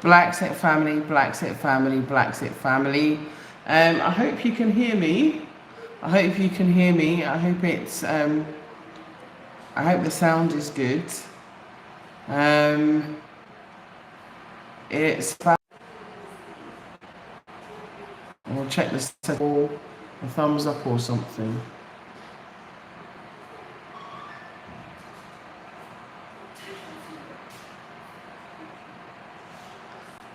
BlaXit family, BlaXit family, BlaXit family. I hope you can hear me. I hope you can hear me. I hope I hope the sound is good. It's. We'll check the set or a thumbs up or something.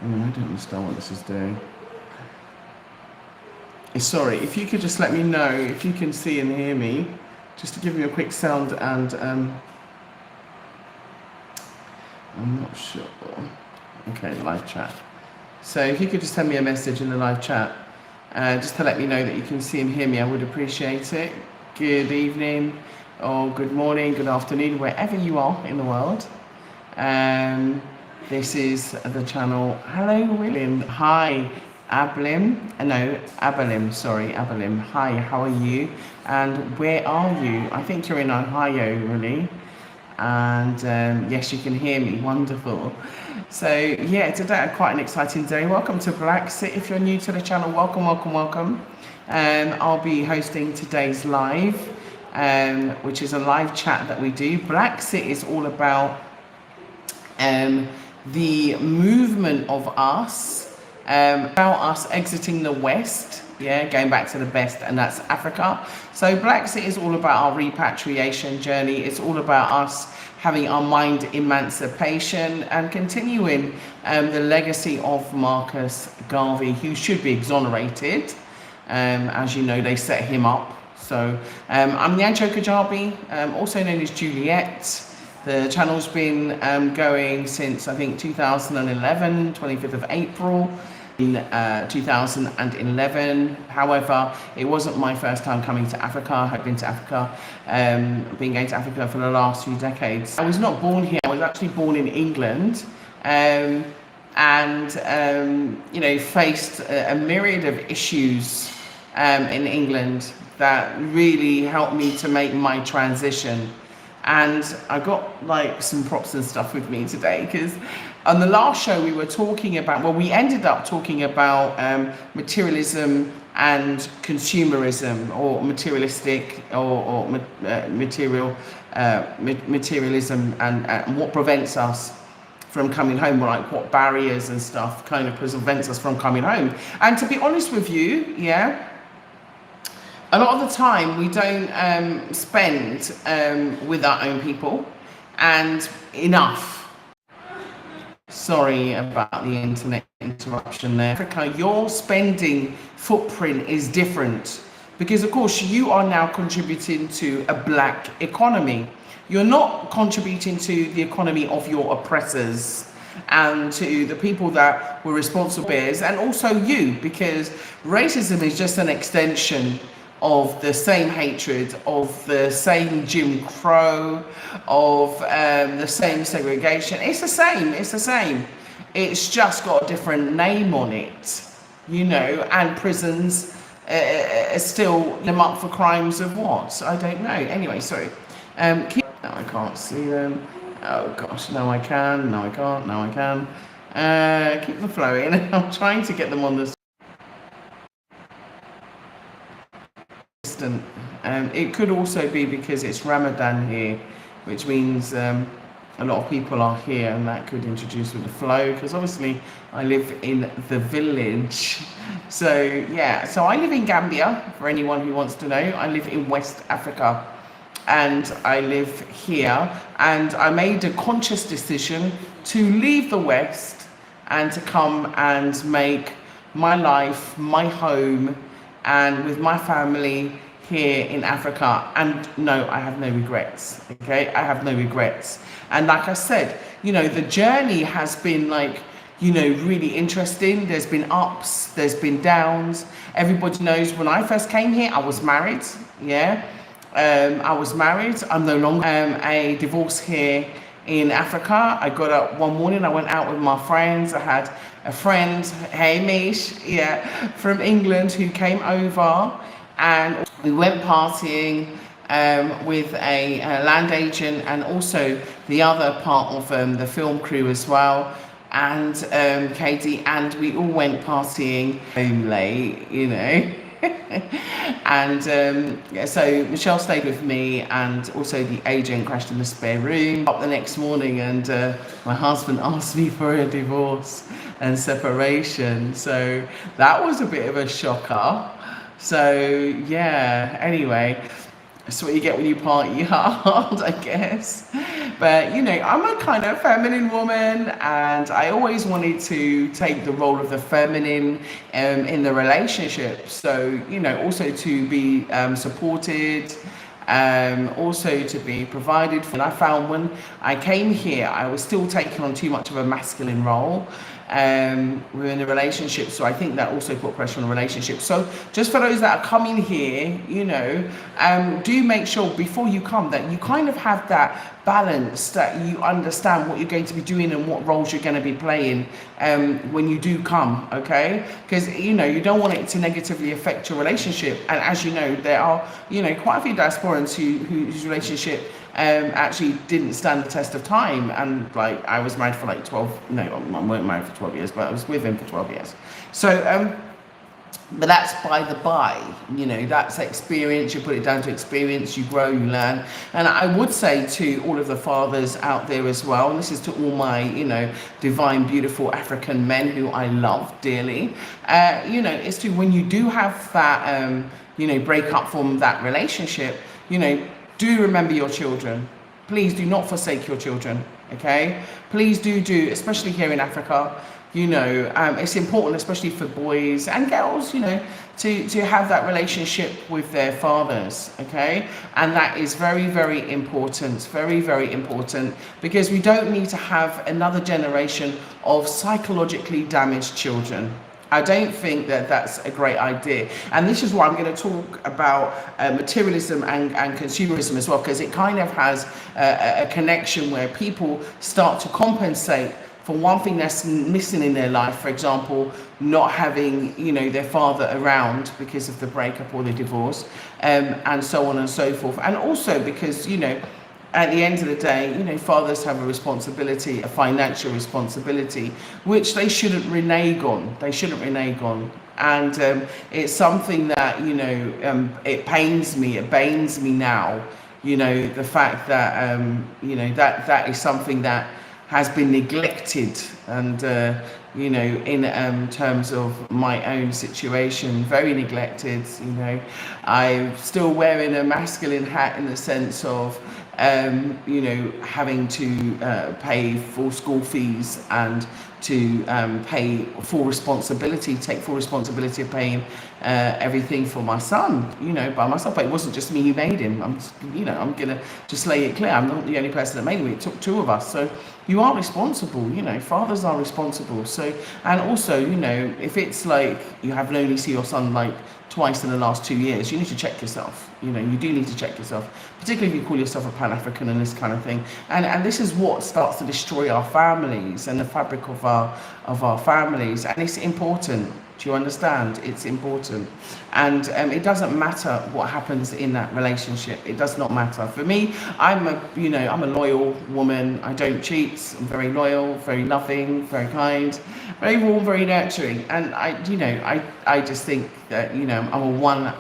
I don't understand what this is doing. Sorry, if you could just let me know if you can see and hear me, just to give me a quick sound, and I'm not sure. Okay, live chat. So if you could just send me a message in the live chat, just to let me know that you can see and hear me, I would appreciate it. Good evening, or good morning, good afternoon, wherever you are in the world. This is the channel. Hello, William. Hi, Ablim. No, Abalim. Sorry, Abalim. Hi, how are you? And where are you? I think you're in Ohio, really. And yes, you can hear me. Wonderful. So yeah, today quite an exciting day. Welcome to BlaXit. If you're new to the channel, welcome, welcome, welcome. I'll be hosting today's live, which is a live chat that we do. BlaXit is all about the movement of us, about us exiting the West, going back to the best, and that's Africa. So BlaXit is all about our repatriation journey. It's all about us having our mind emancipation and continuing the legacy of Marcus Garvey, who should be exonerated. As you know, they set him up. So I'm Nyancho Kajabi, also known as Juliet. The channel's been going since, I think, 2011, 25th of April in 2011. However, it wasn't my first time coming to Africa. I had been to Africa, been going to Africa for the last few decades. I was not born here. I was actually born in England, and you know, faced a myriad of issues in England that really helped me to make my transition. And I got like some props and stuff with me today, because on the last show we were talking about, well, we ended up talking about materialism and consumerism, or materialistic, or materialism, and what prevents us from coming home, or like what barriers and stuff kind of prevents us from coming home. And to be honest with you, a lot of the time we don't spend with our own people, and enough. Sorry about the internet interruption there. Africa, your spending footprint is different, because of course you are now contributing to a black economy. You're not contributing to the economy of your oppressors and to the people that were responsible bears, and also you, because racism is just an extension of the same hatred, of the same Jim Crow, of the same segregation. It's the same, it's the same. It's just got a different name on it, you know, and prisons still them up for crimes of what? I don't know. Anyway, sorry. No, I can't see them. Oh gosh, no I can, no I can't, no I can. Keep them flowing. I'm trying to get them on the it could also be because it's Ramadan here, which means a lot of people are here, and that could introduce with the flow, because obviously I live in the village. So yeah, so I live in Gambia, for anyone who wants to know. I live in West Africa, and I live here, and I made a conscious decision to leave the West and to come and make my life, my home, and with my family here in Africa. And no, I have no regrets, okay? I have no regrets. And like I said, you know, the journey has been like, you know, really interesting. There's been ups, there's been downs. Everybody knows when I first came here, I was married, I was married. I'm no longer a divorce here in Africa. I got up one morning, I went out with my friends. I had a friend, hey Mish, from England, who came over, and we went partying with a land agent, and also the other part of the film crew as well. and Katie, and we all went partying home late, you know. And yeah, so Michelle stayed with me, and also the agent crashed in the spare room. Up the next morning, and my husband asked me for a divorce and separation. So that was a bit of a shocker. So yeah, anyway, that's what you get when you party hard, I guess. But you know, I'm a kind of feminine woman, and I always wanted to take the role of the feminine in the relationship. So you know, also to be supported, also to be provided for. And I found when I came here, I was still taking on too much of a masculine role within a relationship. So I think that also put pressure on the relationship. So just for those that are coming here, you know, do make sure before you come that you kind of have that balance, that you understand what you're going to be doing and what roles you're going to be playing when you do come, okay? Because you know, you don't want it to negatively affect your relationship. And as you know, there are, you know, quite a few diasporans whose relationship actually didn't stand the test of time. And like, I was married for like 12, no, I weren't married for 12 years, but I was with him for 12 years. So but that's by the by, you know, that's experience. You put it down to experience, you grow, you learn. And I would say to all of the fathers out there as well, and this is to all my, you know, divine, beautiful African men who I love dearly, you know, it's to, when you do have that, you know, break up from that relationship, you know, do remember your children. Please do not forsake your children, okay? Please do, especially here in Africa. You know, it's important, especially for boys and girls, you know, to have that relationship with their fathers, okay? And that is very, very important, very, very important, because we don't need to have another generation of psychologically damaged children. I don't think that that's a great idea. And this is why I'm going to talk about materialism and consumerism as well, because it kind of has a connection where people start to compensate for one thing that's missing in their life. For example, not having, you know, their father around because of the breakup or the divorce, and so on and so forth. And also because, you know, at the end of the day, you know, fathers have a responsibility, a financial responsibility, which they shouldn't renege on. They shouldn't renege on. And it's something that, you know, it pains me, it banes me now, you know, the fact that, you know, that is something that has been neglected. And you know, in terms of my own situation, very neglected. You know, I'm still wearing a masculine hat in the sense of you know, having to pay full school fees and to pay full responsibility, take full responsibility of paying everything for my son, you know, by myself. But it wasn't just me who made him. You know, I'm gonna just lay it clear. I'm not the only person that made him. It took two of us. So you are responsible, you know, fathers are responsible. So, and also, you know, if it's like you have only seen your son like twice in the last 2 years, you need to check yourself. You know, you do need to check yourself, particularly if you call yourself a Pan-African and this kind of thing. And this is what starts to destroy our families and the fabric of our families. And it's important. Do you understand? It's important. And it doesn't matter what happens in that relationship. It does not matter. For me, I'm a loyal woman. I don't cheat. I'm very loyal, very loving, very kind, very warm, very nurturing. And I just think that, you know, I'm a one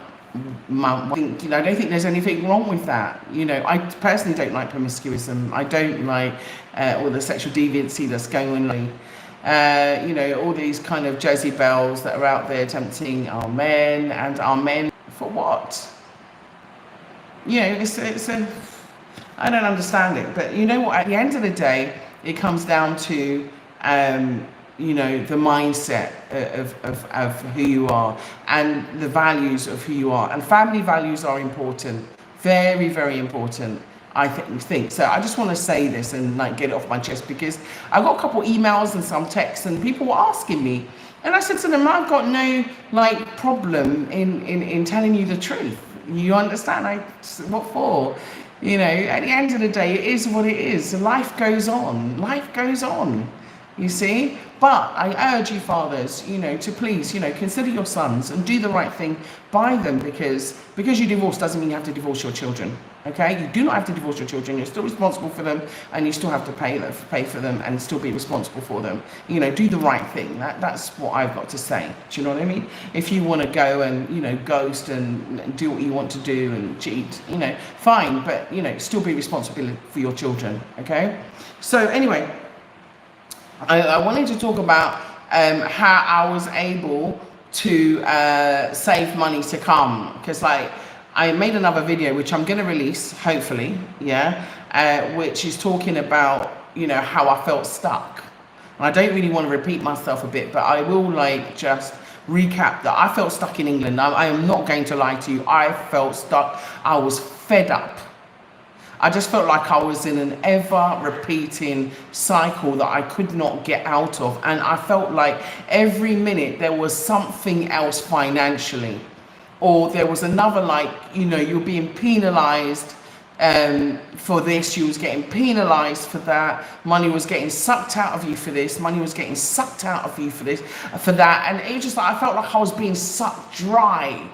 mum. You know, I don't think there's anything wrong with that. You know, I personally don't like promiscuity. I don't like all the sexual deviancy that's going on. You know, all these kind of Jezebels that are out there tempting our men, and our men for what? You know, it's I don't understand it. But you know what? At the end of the day, it comes down to you know, the mindset of who you are and the values of who you are. And family values are important, very, very important. I think so. I just want to say this and like get it off my chest, because I got a couple emails and some texts and people were asking me, and I said to them, I've got no like problem in telling you the truth. You understand? What for? You know, at the end of the day, it is what it is. Life goes on. Life goes on. You see? But I urge you, fathers, to please, consider your sons and do the right thing by them, because you divorce doesn't mean you have to divorce your children. Okay? You do not have to divorce your children. You're still responsible for them, and you still have to pay for them and still be responsible for them. Do the right thing. That's what I've got to say. Do you know what I mean? If you want to go and, ghost and do what you want to do and cheat, fine, but, still be responsible for your children. Okay? So anyway, I wanted to talk about how I was able to save money to come, because I made another video which I'm going to release hopefully, which is talking about how I felt stuck. And I don't really want to repeat myself a bit, but I will just recap that I felt stuck in England. I am not going to lie to you. I felt stuck. I was fed up. I just felt like I was in an ever repeating cycle that I could not get out of. And I felt like every minute there was something else financially, or there was another, you're being penalized for this, you was getting penalized for that, money was getting sucked out of you for this, money was getting sucked out of you for this, for that. And it was just I felt like I was being sucked dry,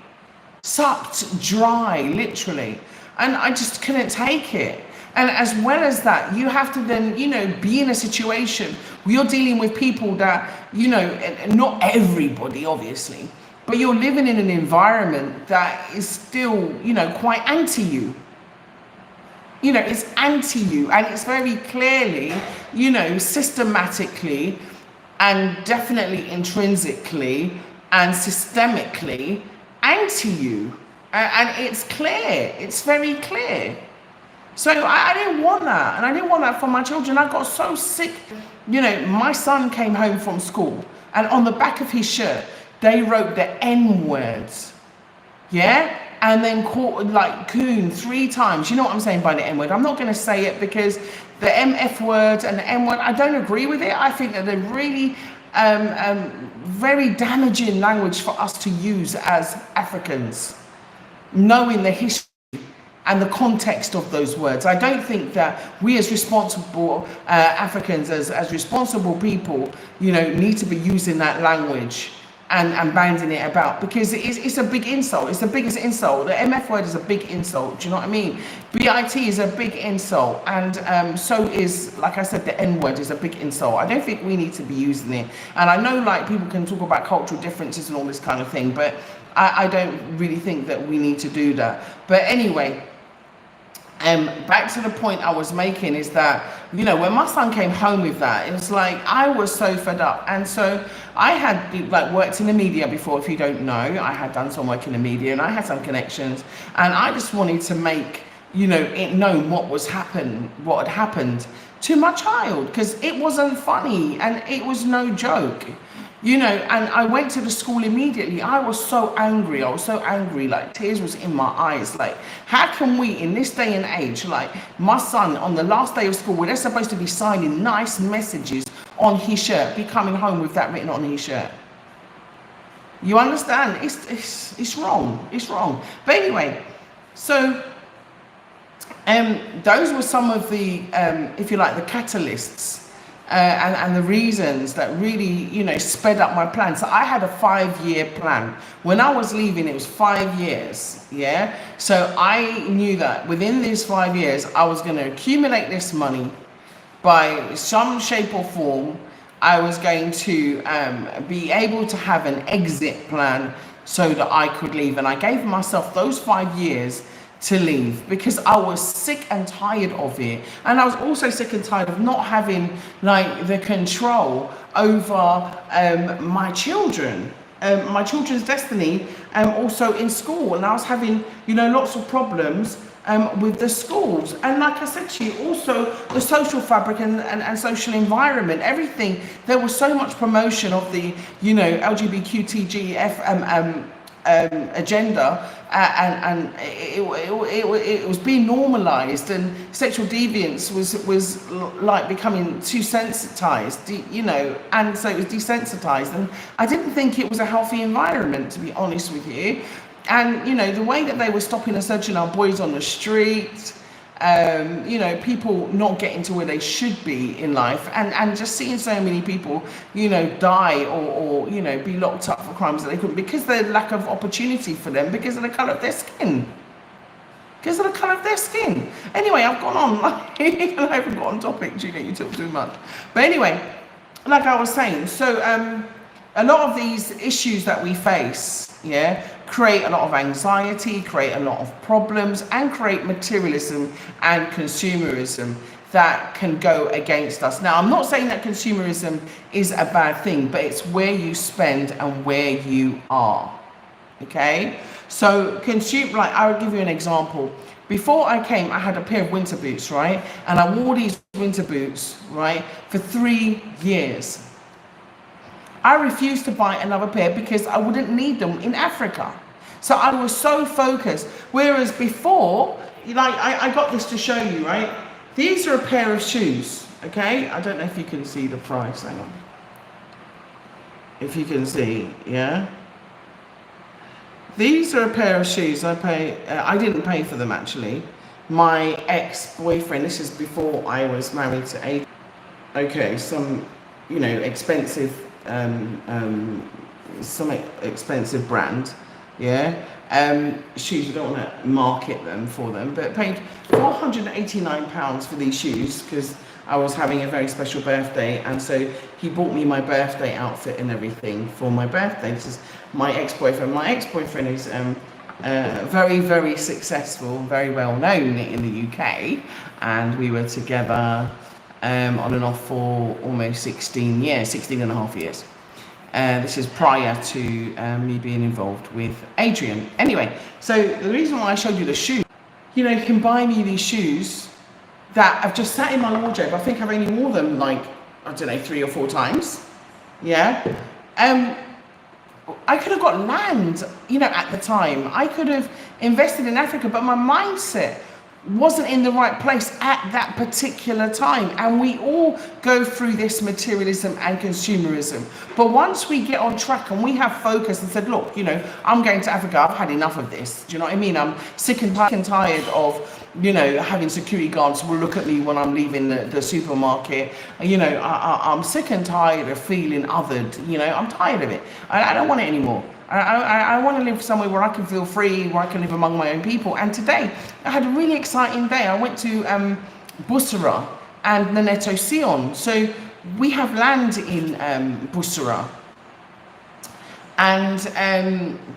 literally. And I just couldn't take it. And as well as that, you have to then, be in a situation where you're dealing with people that, not everybody, obviously, but you're living in an environment that is still, quite anti you. It's anti you, and it's very clearly, systematically and definitely intrinsically and systemically anti you. And it's clear, it's very clear. So I didn't want that, and I didn't want that for my children. I got so sick. My son came home from school, and on the back of his shirt, they wrote the N words, and then called coon 3 times. You know what I'm saying by the N word? I'm not going to say it because the MF word and the N word, I don't agree with it. I think that they're really very damaging language for us to use as Africans, knowing the history and the context of those words. I don't think that we as responsible Africans, as responsible people, need to be using that language and banding it about, because it's a big insult. It's the biggest insult. The MF word is a big insult. Do you know what I mean? BIT is a big insult, and so is, like I said, the N word is a big insult. I don't think we need to be using it. And I know people can talk about cultural differences and all this kind of thing, but I don't really think that we need to do that. But anyway, back to the point I was making is that, when my son came home with that, it was I was so fed up. And so I had worked in the media before, if you don't know. I had done some work in the media, and I had some connections, and I just wanted to make, it known what had happened to my child, because it wasn't funny and it was no joke. And I went to the school immediately. I was so angry. Tears was in my eyes. How can we, in this day and age, my son on the last day of school, where they're supposed to be signing nice messages on his shirt, be coming home with that written on his shirt? You understand? It's wrong. It's wrong. But anyway, so those were some of the, if you like, the catalysts. And the reasons that really, sped up my plan. So I had a 5-year plan. When I was leaving, it was 5 years, So I knew that within these 5 years, I was going to accumulate this money by some shape or form. I was going to be able to have an exit plan so that I could leave. And I gave myself those 5 years to leave, because I was sick and tired of it. And I was also sick and tired of not having the control over my children, my children's destiny, also in school. And I was having, lots of problems with the schools. And like I said to you, also the social fabric and social environment, everything. There was so much promotion of the, LGBTQTGF agenda, and it was being normalized, and sexual deviance was becoming too sensitized, and so it was desensitized, and I didn't think it was a healthy environment, to be honest with you. And the way that they were stopping and searching our boys on the street, you know, people not getting to where they should be in life, and just seeing so many people, you know, die or you know, be locked up for crimes that they couldn't, because of the lack of opportunity for them, because of the colour of their skin. Because of the colour of their skin. Anyway, I've gone on, like, I haven't got on topic, Julia, you talk too much. But anyway, like I was saying, so a lot of these issues that we face, yeah, create a lot of anxiety, create a lot of problems, and create materialism and consumerism that can go against us. Now, I'm not saying that consumerism is a bad thing, but it's where you spend and where you are. Okay, so like, I'll give you an example. Before I came, I had a pair of winter boots, right? And I wore these winter boots, right, for 3 years. I refused to buy another pair because I wouldn't need them in Africa. So I was so focused. Whereas before, like, I got this to show you, right? These are a pair of shoes, okay? I don't know if you can see the price, hang on. If you can see, yeah? These are a pair of shoes. I didn't pay for them, actually. My ex-boyfriend, this is before I was married to Adrian. Okay, some, you know, expensive, some expensive brand, yeah. Shoes, you don't want to market them for them, but paid £489 for these shoes because I was having a very special birthday, and so he bought me my birthday outfit and everything for my birthday. This is my ex-boyfriend. My ex-boyfriend is very, very successful, very well known in the UK, and we were together on and off for almost 16 and a half years. This is prior to me being involved with Adrian. Anyway, so the reason why I showed you the shoes, you know, you can buy me these shoes that have just sat in my wardrobe. I think I've only worn them, like, I don't know, 3 or 4 times. Yeah. I could have got land, you know, at the time. I could have invested in Africa, but my mindset wasn't in the right place at that particular time. And we all go through this materialism and consumerism. But once we get on track and we have focus and said, look, you know, I'm going to Africa, I've had enough of this. Do you know what I mean? I'm sick and tired of, you know, having security guards will look at me when I'm leaving the supermarket. You know, I'm sick and tired of feeling othered. You know, I'm tired of it. I don't want it anymore. I want to live somewhere where I can feel free, where I can live among my own people. And today, I had a really exciting day. I went to Bussorah and Neneto Sion. So we have land in Bussorah. And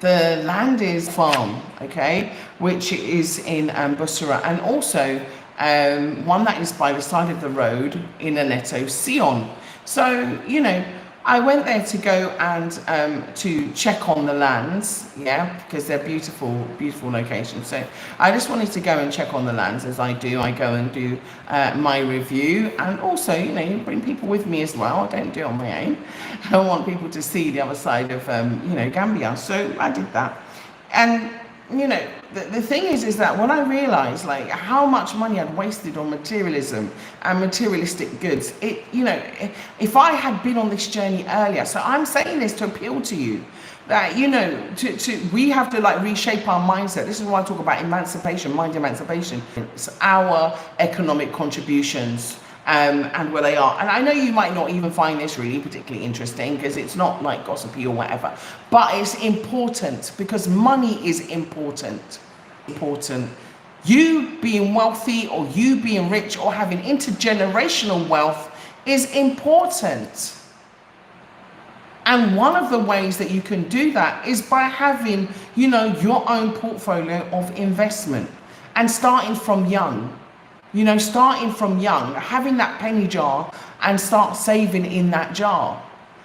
the land is farm, okay, which is in Bussorah. And also one that is by the side of the road in Neneto Sion. So, you know, I went there to go and to check on the lands, yeah, because they're beautiful, beautiful locations. So I just wanted to go and check on the lands, as I do. I go and do my review, and also, you know, bring people with me as well. I don't do it on my own. I want people to see the other side of, you know, Gambia. So I did that. And, you know, the thing is that when I realized, like, how much money I'd wasted on materialism and materialistic goods, it, you know, if I had been on this journey earlier, so I'm saying this to appeal to you, that, you know, we have to, like, reshape our mindset. This is why I talk about emancipation, mind emancipation. It's our economic contributions and where they are. And I know you might not even find this really particularly interesting because it's not like gossipy or whatever, but it's important because money is important. You being wealthy or you being rich or having intergenerational wealth is important. And one of the ways that you can do that is by having, you know, your own portfolio of investment and starting from young. You know, starting from young, having that penny jar and start saving in that jar.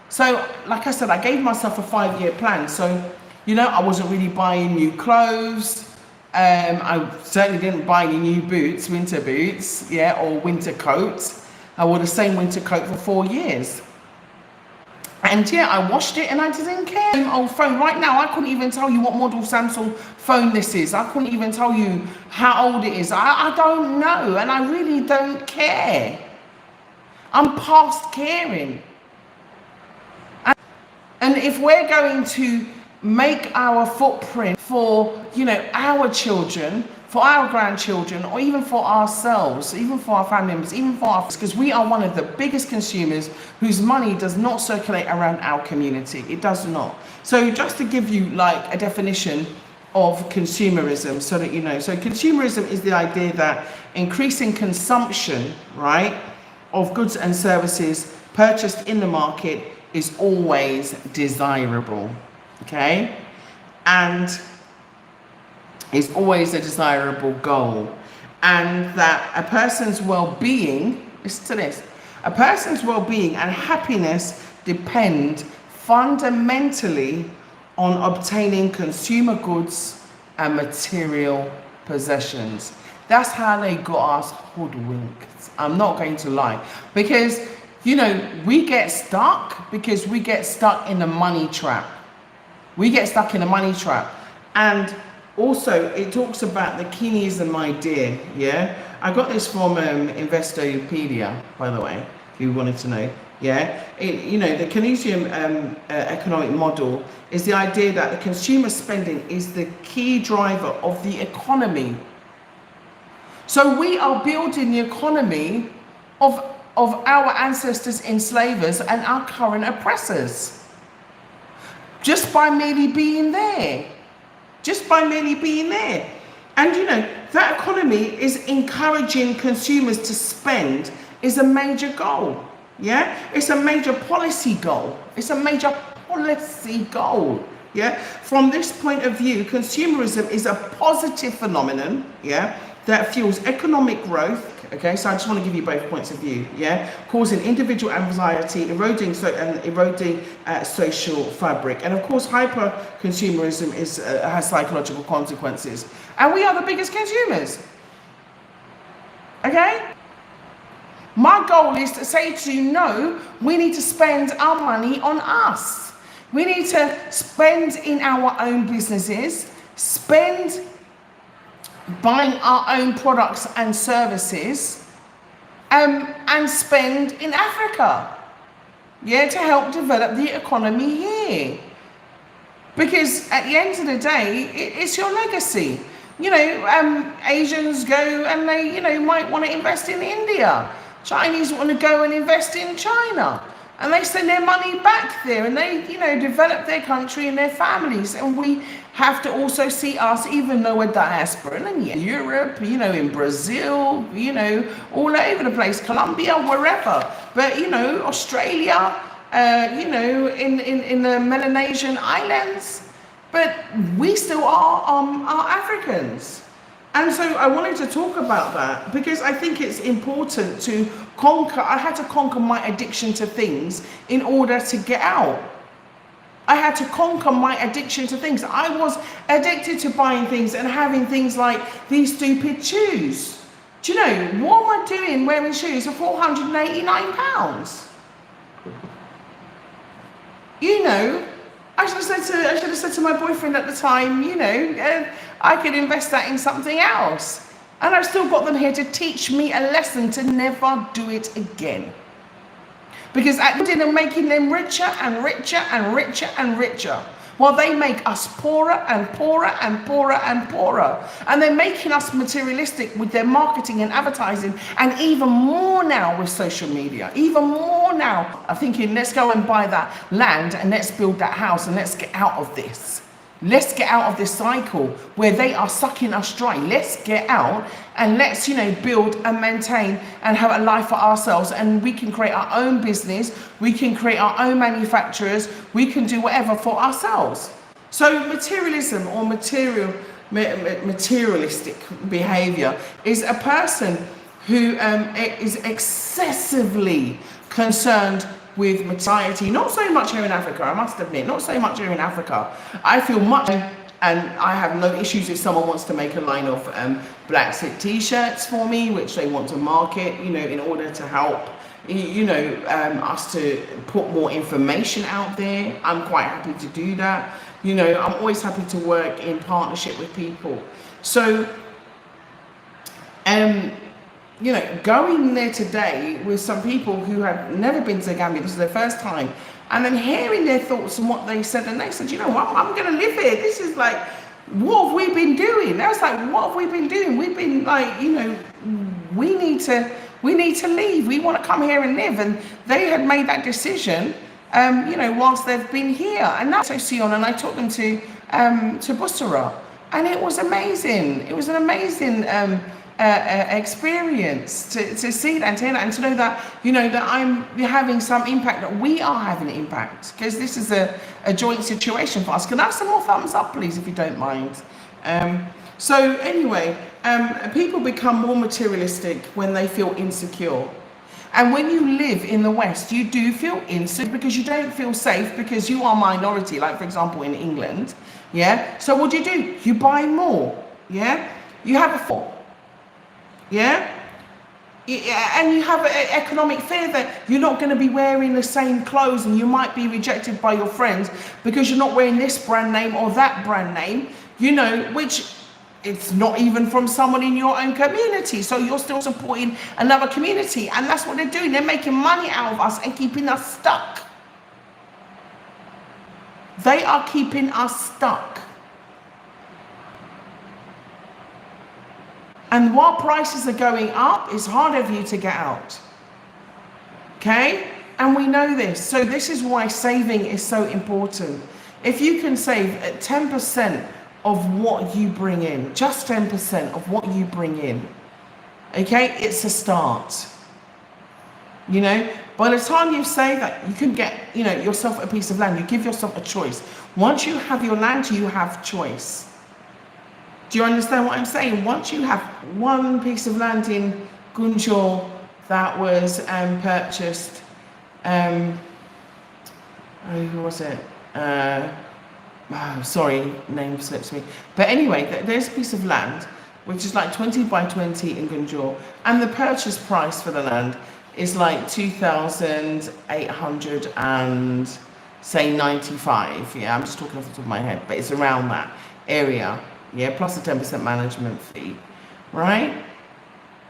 So, like I said, I gave myself a 5-year plan. So, you know, I wasn't really buying new clothes. I certainly didn't buy any new boots, winter boots, yeah, or winter coats. I wore the same winter coat for 4 years. And yeah, I washed it and I didn't care. Old phone. Right now, I couldn't even tell you what model Samsung phone this is. I couldn't even tell you how old it is. I don't know, and I really don't care. I'm past caring. And if we're going to make our footprint for, you know, our children, for our grandchildren, or even for ourselves, even for our family members, even for us, because we are one of the biggest consumers whose money does not circulate around our community. It does not. So just to give you like a definition of consumerism, so that you know. So consumerism is the idea that increasing consumption, right, of goods and services purchased in the market is always desirable, okay? And is always a desirable goal. And that a person's well-being, listen to this, a person's well-being and happiness depend fundamentally on obtaining consumer goods and material possessions. That's how they got us hoodwinked. I'm not going to lie. Because, you know, we get stuck because we get stuck in the money trap. We get stuck in the money trap. And also, it talks about the Keynesian idea, yeah? I got this from Investopedia, by the way, if you wanted to know, yeah? You know, the Keynesian economic model is the idea that the consumer spending is the key driver of the economy. So we are building the economy of our ancestors' enslavers and our current oppressors. Just by merely being there. Just by merely being there. And you know, that economy is encouraging consumers to spend is a major goal. Yeah? It's a major policy goal. It's a major policy goal. Yeah? From this point of view, consumerism is a positive phenomenon, yeah, that fuels economic growth. Okay, so I just want to give you both points of view, yeah? Causing individual anxiety, eroding social fabric. And of course, hyper-consumerism has psychological consequences. And we are the biggest consumers. Okay? My goal is to say to you, no, we need to spend our money on us. We need to spend in our own businesses, spend buying our own products and services, and spend in Africa, yeah, to help develop the economy here. Because at the end of the day, it's your legacy. You know, Asians go and they, you know, might want to invest in India. Chinese want to go and invest in China. And they send their money back there and they, you know, develop their country and their families. And we have to also see us, even though we're diaspora, and in Europe, you know, in Brazil, you know, all over the place, Colombia, wherever. But, you know, Australia, you know, in the Melanesian islands. But we still are Africans. And so I wanted to talk about that because I think it's important to conquer. I had to conquer my addiction to things in order to get out. I had to conquer my addiction to things. I was addicted to buying things and having things like these stupid shoes. Do you know, what am I doing wearing shoes for £489? You know, I should have said to my boyfriend at the time, you know, I could invest that in something else. And I've still got them here to teach me a lesson to never do it again. Because at the end of making them richer and richer and richer and richer, while they make us poorer and poorer and poorer and poorer. And they're making us materialistic with their marketing and advertising, and even more now with social media, even more now. I'm thinking, let's go and buy that land and let's build that house and let's get out of this. Let's get out of this cycle where they are sucking us dry. Let's get out and let's, you know, build and maintain and have a life for ourselves. And we can create our own business. We can create our own manufacturers. We can do whatever for ourselves. So materialism or materialistic behavior is a person who is excessively concerned with society, not so much here in Africa, I must admit, not so much here in Africa. I feel much, and I have no issues if someone wants to make a line of BlaXit t-shirts for me, which they want to market, you know, in order to help, you know, us to put more information out there. I'm quite happy to do that. You know, I'm always happy to work in partnership with people. So, you know, going there today with some people who have never been to Gambia, this is their first time, and then hearing their thoughts and what they said, and they said, you know what, I'm going to live here. This is like, What have we been doing? That was like, what have we been doing? We've been like, we need to leave. We want to come here and live. And they had made that decision, whilst they've been here. And that's Sion, and I took them to Bussorah, and it was amazing. It was an amazing experience to see that and to hear that and to know that, that I'm having some impact, that we are having impact, because this is a joint situation for us. Can I have some more thumbs up, please, if you don't mind? So anyway, people become more materialistic when they feel insecure. And when you live in the West, you do feel insecure because you don't feel safe, because you are minority, like for example in England. Yeah. So what do? You buy more. Yeah. You have a fall. Yeah. And you have an economic fear that you're not going to be wearing the same clothes, and you might be rejected by your friends because you're not wearing this brand name or that brand name, which it's not even from someone in your own community. So you're still supporting another community. And that's what they're doing. They're making money out of us and keeping us stuck. They are keeping us stuck. And while prices are going up, it's harder for you to get out. Okay? And we know this. So this is why saving is so important. If you can save at 10% of what you bring in, just 10% of what you bring in, okay, it's a start. By the time you say that, you can get, yourself a piece of land. You give yourself a choice. Once you have your land, you have choice. Do you understand what I'm saying? Once you have one piece of land in Gunjur that was purchased, who was it? Sorry, name slips me. But anyway, there's a piece of land which is like 20 by 20 in Gunjur, and the purchase price for the land is like 2,800 and say 95. Yeah, I'm just talking off the top of my head, but it's around that area. Yeah, plus a 10% management fee, right?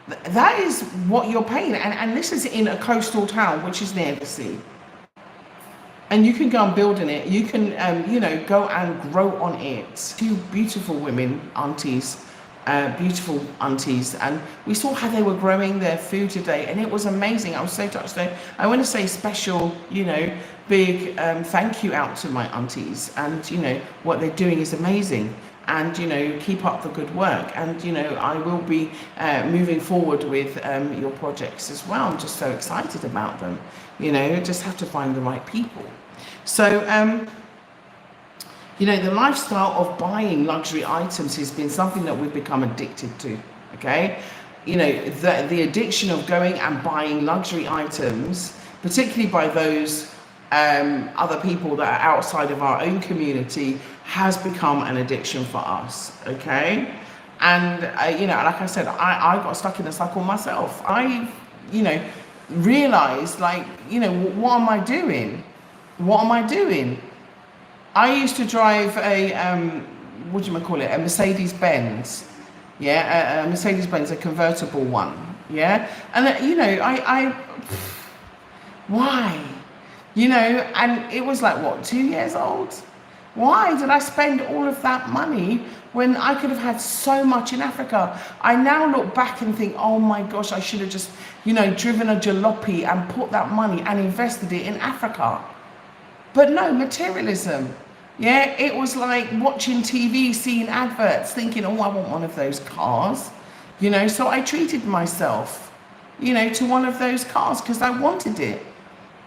That is what you're paying, and this is in a coastal town which is near the sea. And you can go and build in it. You can, go and grow on it. Two beautiful women, beautiful aunties, and we saw how they were growing their food today, and it was amazing. I was so touched. So I want to say special, big thank you out to my aunties, and what they're doing is amazing. And keep up the good work. And I will be moving forward with your projects as well. I'm just so excited about them. Just have to find the right people. So the lifestyle of buying luxury items has been something that we've become addicted to. Okay, the addiction of going and buying luxury items, particularly by those other people that are outside of our own community, has become an addiction for us. Okay, and like I said, I got stuck in a cycle myself. I realized, what am I doing? I used to drive a a Mercedes Benz. Yeah, a Mercedes Benz, a convertible one. Yeah, and why? And it was like, what, 2 years old? Why did I spend all of that money when I could have had so much in Africa? I now look back and think, oh my gosh, I should have just, driven a jalopy and put that money and invested it in Africa. But no, materialism. Yeah, it was like watching TV, seeing adverts, thinking, oh, I want one of those cars. So I treated myself, to one of those cars because I wanted it.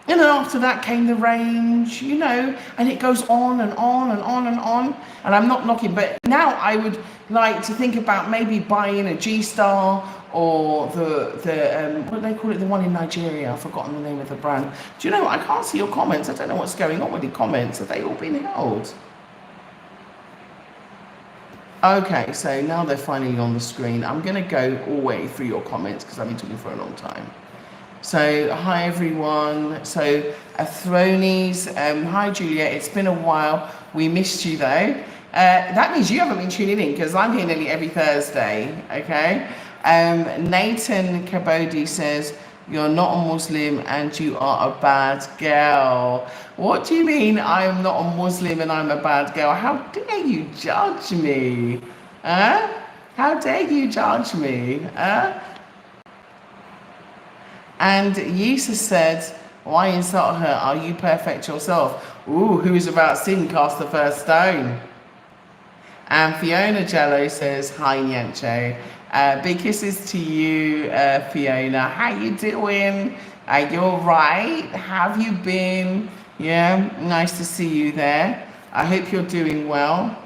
And then after that came the range, and it goes on and on and on and on. And I'm not knocking, but now I would like to think about maybe buying a G-Star or the what do they call it, the one in Nigeria? I've forgotten the name of the brand. Do you know what? I can't see your comments. I don't know what's going on with the comments. Have they all been held? Okay, so now they're finally on the screen. I'm going to go all the way through your comments because I've been talking for a long time. So, hi everyone. So, Athronies, hi Julia, it's been a while. We missed you though. That means you haven't been tuning in because I'm here nearly every Thursday, okay? Nathan Kabodi says, You're not a Muslim and you are a bad girl. What do you mean I'm not a Muslim and I'm a bad girl? How dare you judge me? Huh? How dare you judge me? Huh? And Jesus said, why insult her? Are you perfect yourself? Ooh, who is without sin cast the first stone? And Fiona Jello says, hi Nyancho. Big kisses to you, Fiona. How you doing? Are you alright? How have you been? Yeah, nice to see you there. I hope you're doing well.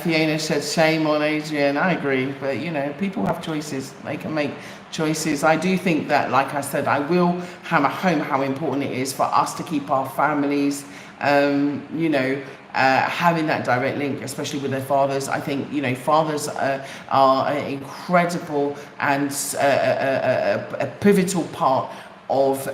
Fiona said, shame on Adrian. I agree, but you know, people have choices. They can make choices. I do think that, like I said, I will hammer home how important it is for us to keep our families, you know, having that direct link, especially with their fathers. I think, you know, fathers are an incredible and a pivotal part of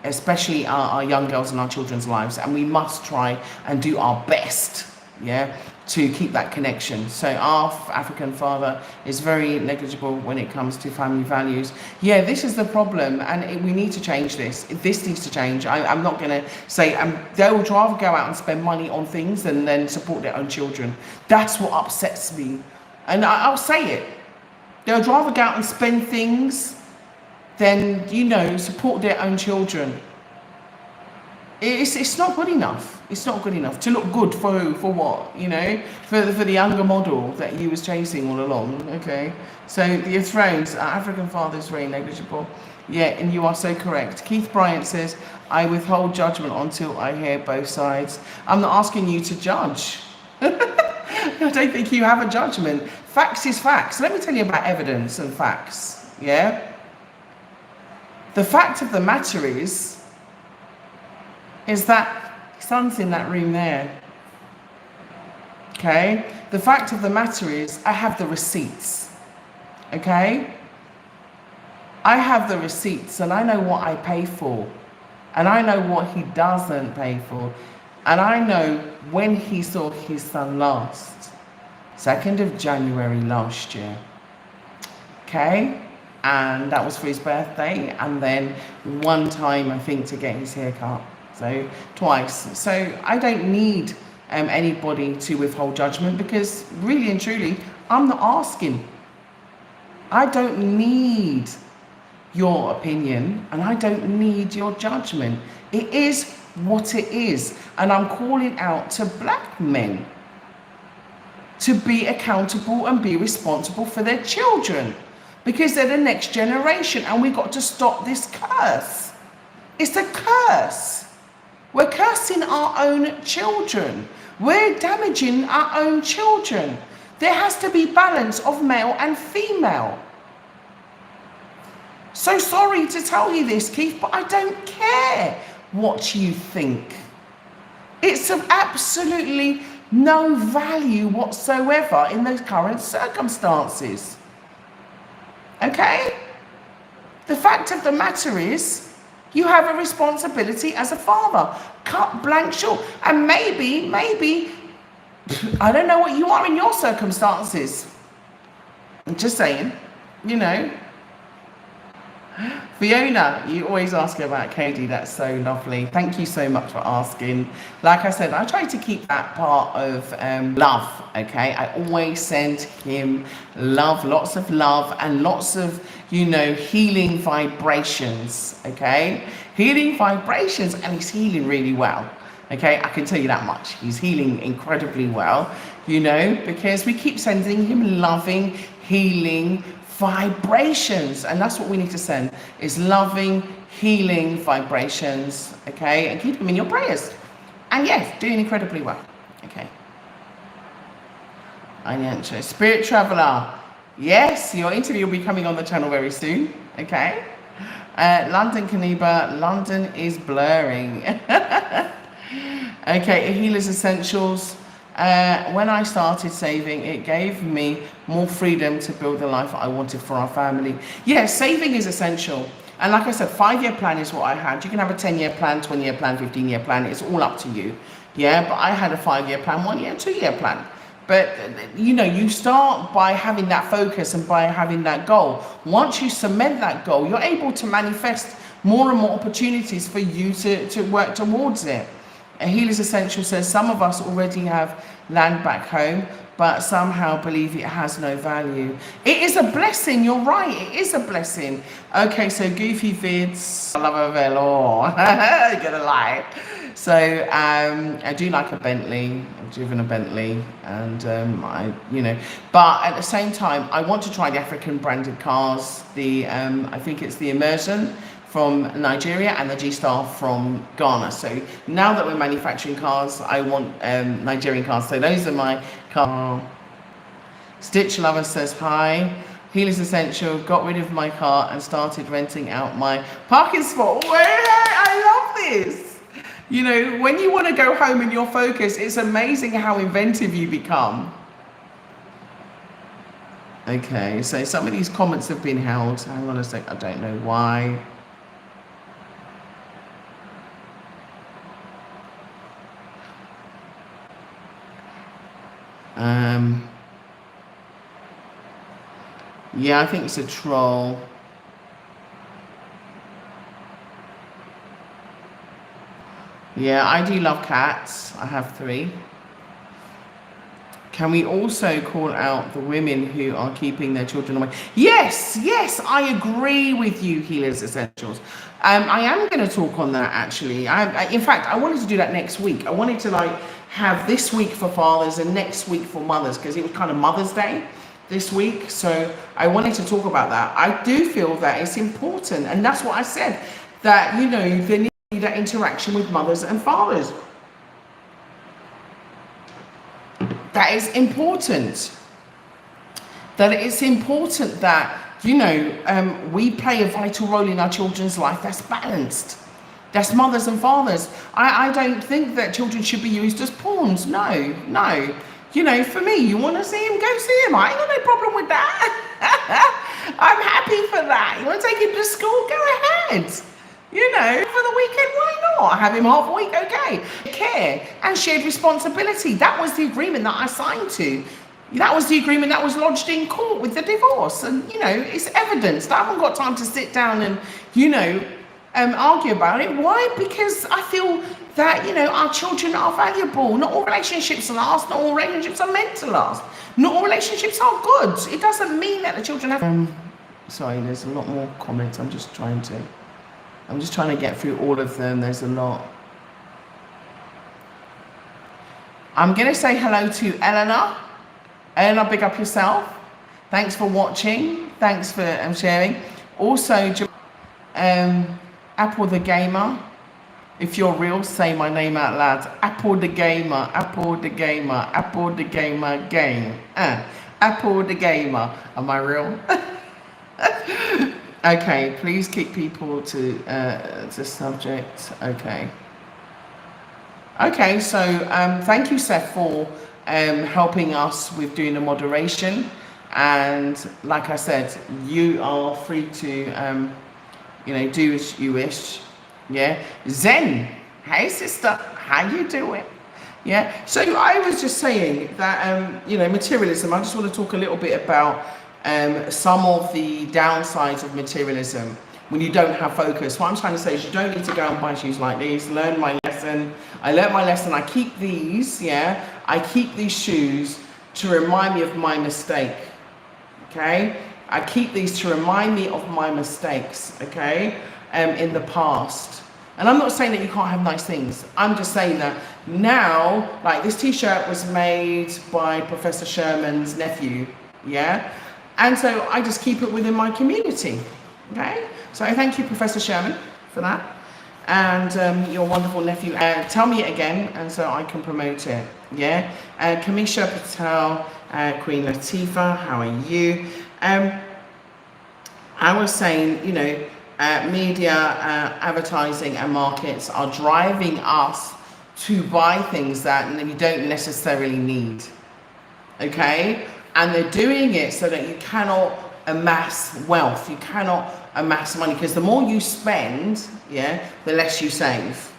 especially our young girls and our children's lives, and we must try and do our best, yeah, to keep that connection. So our African father is very negligible when it comes to family values. Yeah, this is the problem, and we need to change this. This needs to change. I'm not going to say they would rather go out and spend money on things than then support their own children. That's what upsets me, and I'll say it. They would rather go out and spend things than, you know, support their own children. It's not good enough. It's not good enough to look good for who, for what, you know, for the younger model that he was chasing all along. Okay, so the thrones, African fathers very negligible. Yeah, and you are so correct. Keith Bryant says, I withhold judgment until I hear both sides. I'm not asking you to judge. I don't think you have a judgment. Facts is facts. Let me tell you about evidence and facts. Yeah. The fact of the matter is that son's in that room there. Okay? The fact of the matter is I have the receipts. Okay? I have the receipts and I know what I pay for. And I know what he doesn't pay for. And I know when he saw his son last. 2nd of January last year. Okay? And that was for his birthday. And then one time, I think, to get his hair cut. So twice. So I don't need anybody to withhold judgment, because really and truly, I'm not asking. I don't need your opinion and I don't need your judgment. It is what it is. And I'm calling out to black men to be accountable and be responsible for their children, because they're the next generation, and we've got to stop this curse. It's a curse. We're cursing our own children. We're damaging our own children. There has to be balance of male and female. So sorry to tell you this, Keith, but I don't care what you think. It's of absolutely no value whatsoever in those current circumstances. Okay? The fact of the matter is, you have a responsibility as a father. Cut blank short. And maybe, I don't know what you are in your circumstances. I'm just saying, you know. Fiona, you always ask about Cody. That's so lovely. Thank you so much for asking. Like I said, I try to keep that part of love, okay? I always send him love, lots of love, and lots of, you know, healing vibrations, okay? Healing vibrations, and he's healing really well, okay? I can tell you that much. He's healing incredibly well, you know, because we keep sending him loving, healing vibrations, and that's what we need to send, is loving, healing vibrations, okay? And keep them in your prayers. And yes, doing incredibly well, okay? Anyancho, Spirit Traveller, yes, your interview will be coming on the channel very soon, okay? London Kaniba, London is blurring. Okay, A Healer's Essentials. When I started saving, it gave me more freedom to build the life I wanted for our family. Yeah, saving is essential. And like I said, 5-year plan is what I had. You can have a 10-year plan, 20-year plan, 15-year plan. It's all up to you. Yeah, but I had a 5-year plan, 1 year, 2-year plan. But you know, you start by having that focus and by having that goal. Once you cement that goal, you're able to manifest more and more opportunities for you to work towards it. Healers Essential says some of us already have land back home, but somehow believe it has no value. It is a blessing, you're right, it is a blessing. Okay, so Goofy Vids, I love a velour, you're gonna lie. So I do like a Bentley, I've driven a Bentley, and but at the same time, I want to try the African branded cars, I think it's the Immersion from Nigeria and the G-Star from Ghana. So now that we're manufacturing cars, I want Nigerian cars. So those are my cars. Stitch Lover says hi. Healers Essential, got rid of my car and started renting out my parking spot. I love this. You know, when you want to go home and you're focused, it's amazing how inventive you become. Okay, so some of these comments have been held. Hang on a sec, I don't know why. Yeah, I think it's a troll. Yeah, I do love cats. I have 3. Can we also call out the women who are keeping their children away? Yes, I agree with you, Healers Essentials. I am going to talk on that, actually. In fact, I wanted to do that next week. I wanted to have this week for fathers and next week for mothers, because it was kind of Mother's Day this week. So I wanted to talk about that. I do feel that it's important, and that's what I said, that, you know, there needs to be that interaction with mothers and fathers. That is important. That it's important that, you know, we play a vital role in our children's life that's balanced. That's mothers and fathers. I don't think that children should be used as pawns. No. You know, for me, you want to see him, go see him. I ain't got no problem with that. I'm happy for that. You want to take him to school? Go ahead. You know, for the weekend, why not? Have him half a week, okay. Care and shared responsibility. That was the agreement that I signed to. That was the agreement that was lodged in court with the divorce. And, you know, it's evidenced. I haven't got time to sit down and, you know, argue about it. Why? Because I feel that, you know, our children are valuable. Not all relationships last. Not all relationships are meant to last. Not all relationships are good. It doesn't mean that the children have... sorry, there's a lot more comments. I'm just trying to get through all of them. There's a lot. I'm going to say hello to Eleanor. Eleanor, big up yourself. Thanks for watching. Thanks for sharing. Also, Apple the Gamer. If you're real, say my name out loud. Apple the Gamer. Apple the Gamer. Apple the Gamer game. Apple the Gamer. Am I real? Okay, please keep people to subject. Okay, so thank you, Seth, for helping us with doing the moderation. And like I said, you are free to, you know, do as you wish. Yeah. Zen, hey sister, how you doing? Yeah. So I was just saying that, you know, materialism. I just want to talk a little bit about some of the downsides of materialism when you don't have focus. What I'm trying to say is you don't need to go and buy shoes like these. Learn my lesson. I learned my lesson. I keep these, yeah. I keep these shoes to remind me of my mistake, okay? I keep these to remind me of my mistakes, okay, in the past. And I'm not saying that you can't have nice things. I'm just saying that now, like this t-shirt was made by Professor Sherman's nephew, yeah? And so I just keep it within my community, okay? So thank you, Professor Sherman, for that. And your wonderful nephew. Tell me it again, and so I can promote it, yeah? Kamisha Patel, Queen Latifah, how are you? I was saying, you know, media, advertising and markets are driving us to buy things that we don't necessarily need, okay? And they're doing it so that you cannot amass wealth, you cannot amass money, because the more you spend, yeah, the less you save.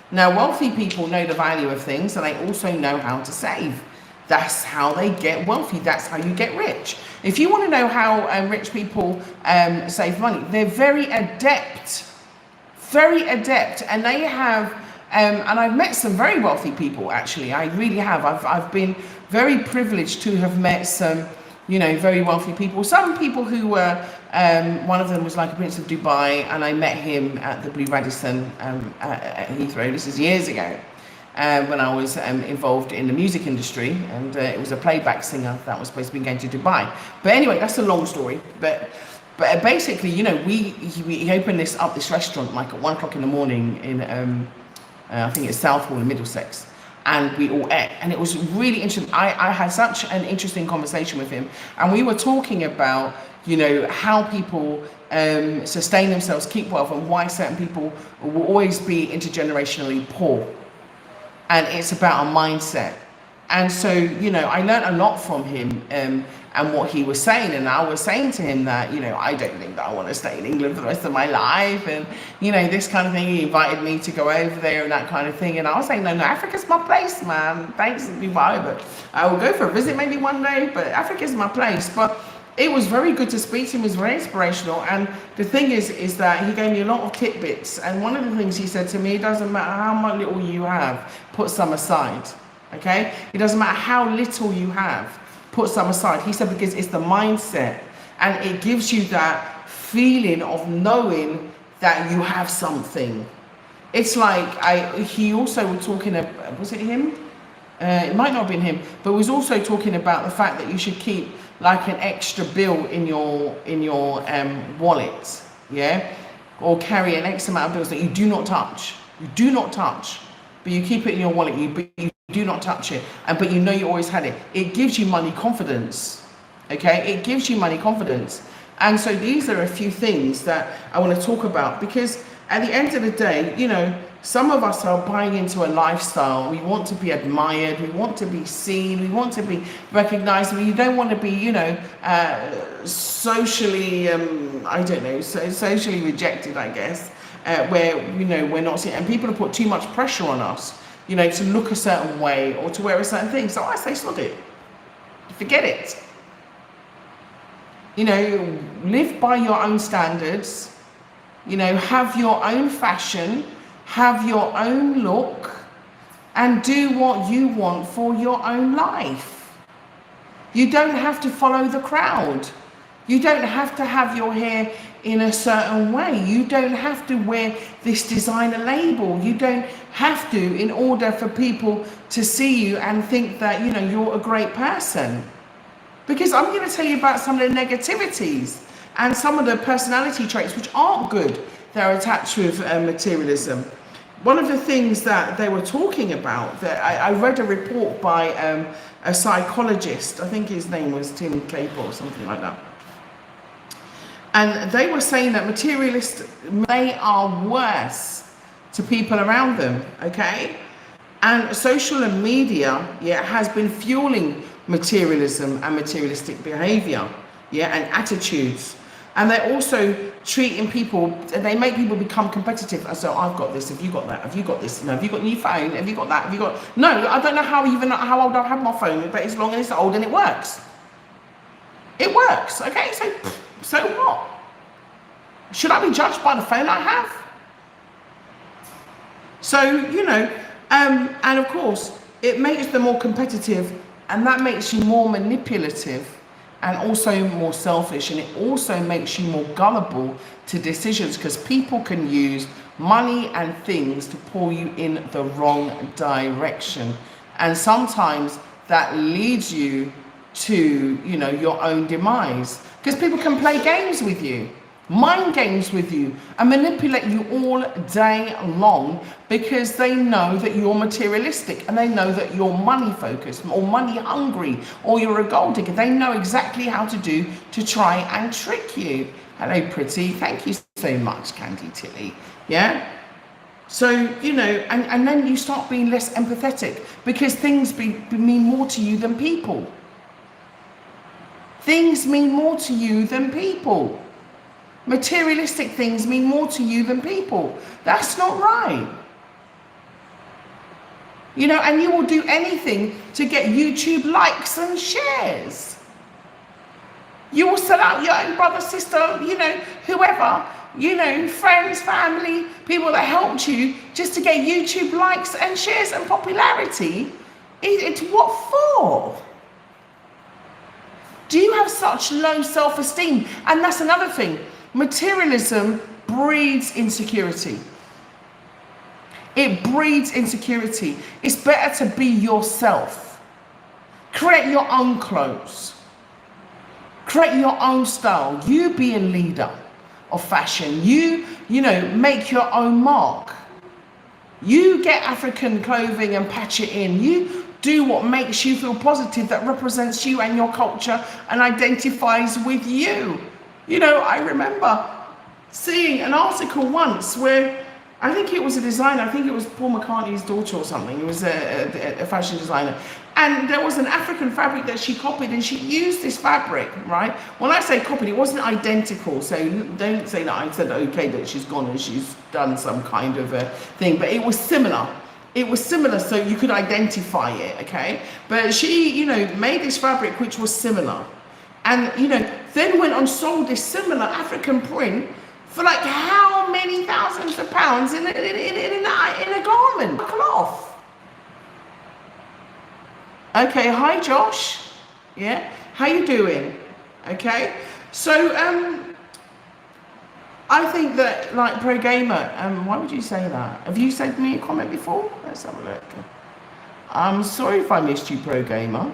Now, wealthy people know the value of things, and they also know how to save. That's how they get wealthy. That's how you get rich. If you want to know how rich people save money, they're very adept, and they have, and I've met some very wealthy people, actually. I really have. I've been very privileged to have met some, very wealthy people. Some people who were, one of them was like a Prince of Dubai, and I met him at the Blue Radisson at Heathrow. This is years ago. When I was involved in the music industry, and it was a playback singer that was supposed to be going to Dubai. But anyway, that's a long story. But basically, he opened this restaurant like at 1 o'clock in the morning in I think it's Southall in Middlesex, and we all ate, and it was really interesting. I had such an interesting conversation with him, and we were talking about how people sustain themselves, keep wealth, and why certain people will always be intergenerationally poor. And it's about a mindset. And so, I learned a lot from him and what he was saying. And I was saying to him that, I don't think that I want to stay in England for the rest of my life. And, this kind of thing. He invited me to go over there and that kind of thing. And I was saying, no, Africa's my place, man. Thanks, Dubai. But I will go for a visit maybe one day. But Africa's my place. But it was very good to speak to him. It was very inspirational. And the thing is that he gave me a lot of tidbits. And one of the things he said to me, it doesn't matter how much little you have, put some aside. Okay? It doesn't matter how little you have, put some aside. He said, because it's the mindset. And it gives you that feeling of knowing that you have something. It's like, he also was talking about, was it him? It might not have been him, but was also talking about the fact that you should keep like an extra bill in your wallet, yeah, or carry an X amount of bills that you do not touch. You do not touch, but you keep it in your wallet. But you do not touch it, but you always had it. It gives you money confidence, okay? It gives you money confidence, and so these are a few things that I want to talk about, because at the end of the day, some of us are buying into a lifestyle. We want to be admired. We want to be seen. We want to be recognized. We don't want to be, socially, socially rejected, I guess, where, we're not seen. And people have put too much pressure on us, to look a certain way or to wear a certain thing. So I say, sod it. Forget it. Live by your own standards. Have your own fashion. Have your own look, and do what you want for your own life. You don't have to follow the crowd. You don't have to have your hair in a certain way. You don't have to wear this designer label. You don't have to, in order for people to see you and think that, you're a great person. Because I'm going to tell you about some of the negativities and some of the personality traits which aren't good. They're attached with materialism. One of the things that they were talking about, that I read a report by a psychologist, I think his name was Tim Claypool or something like that. And they were saying that materialists, they are worse to people around them, okay? And social media, has been fueling materialism and materialistic behavior, and attitudes. And they're also treating people, they make people become competitive. So I've got this, have you got that? Have you got this? No, have you got a new phone? Have you got that? Have you got, no, I don't know how old I have my phone, but it's long and it's old and it works. It works, okay? So what? Should I be judged by the phone I have? So, and of course, it makes them more competitive, and that makes you more manipulative, and also more selfish, and it also makes you more gullible to decisions, because people can use money and things to pull you in the wrong direction, and sometimes that leads you to your own demise, because people can play games with you, mind games with you, and manipulate you all day long, because they know that you're materialistic, and they know that you're money focused or money hungry, or you're a gold digger. They know exactly how to try and trick you. Hello, pretty. Thank you so much, Candy Tilly. Yeah. So, and then you start being less empathetic, because things mean more to you than people. Things mean more to you than people. Materialistic things mean more to you than people. That's not right. and you will do anything to get YouTube likes and shares. You will sell out your own brother, sister, whoever, friends, family, people that helped you just to get YouTube likes and shares and popularity. It's what for? Do you have such low self-esteem? And that's another thing. Materialism breeds insecurity. It breeds insecurity. It's better to be yourself. Create your own clothes. Create your own style. You be a leader of fashion. You make your own mark. You get African clothing and patch it in. You do what makes you feel positive, that represents you and your culture and identifies with you. I remember seeing an article once where I think it was a designer, I think it was Paul McCartney's daughter or something. It was a fashion designer. And there was an African fabric that she copied, and she used this fabric, right? When I say copied, it wasn't identical. So don't say that I said, okay, that she's gone and she's done some kind of a thing, but it was similar. It was similar, so you could identify it, okay? But she, made this fabric which was similar. And, then went and sold this similar African print for like how many thousands of pounds in a garment, a cloth. Okay, hi Josh. Yeah, how you doing? Okay, so I think that, like, pro gamer, why would you say that? Have you sent me a comment before? Let's have a look. I'm sorry if I missed you, pro gamer.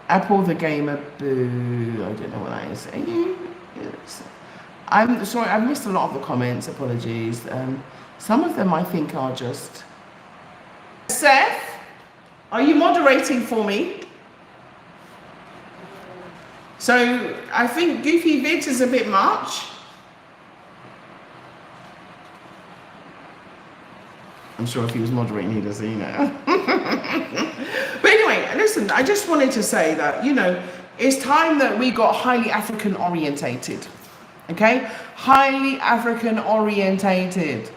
Apple the gamer, boo. I don't know what that is. Are you? Yes. I'm sorry, I've missed a lot of the comments. Apologies. Some of them I think are just. Seth, are you moderating for me? So I think Goofy Vids is a bit much. I'm sure if he was moderating, he doesn't, But anyway, listen, I just wanted to say that, it's time that we got highly African orientated. Okay? Highly African orientated.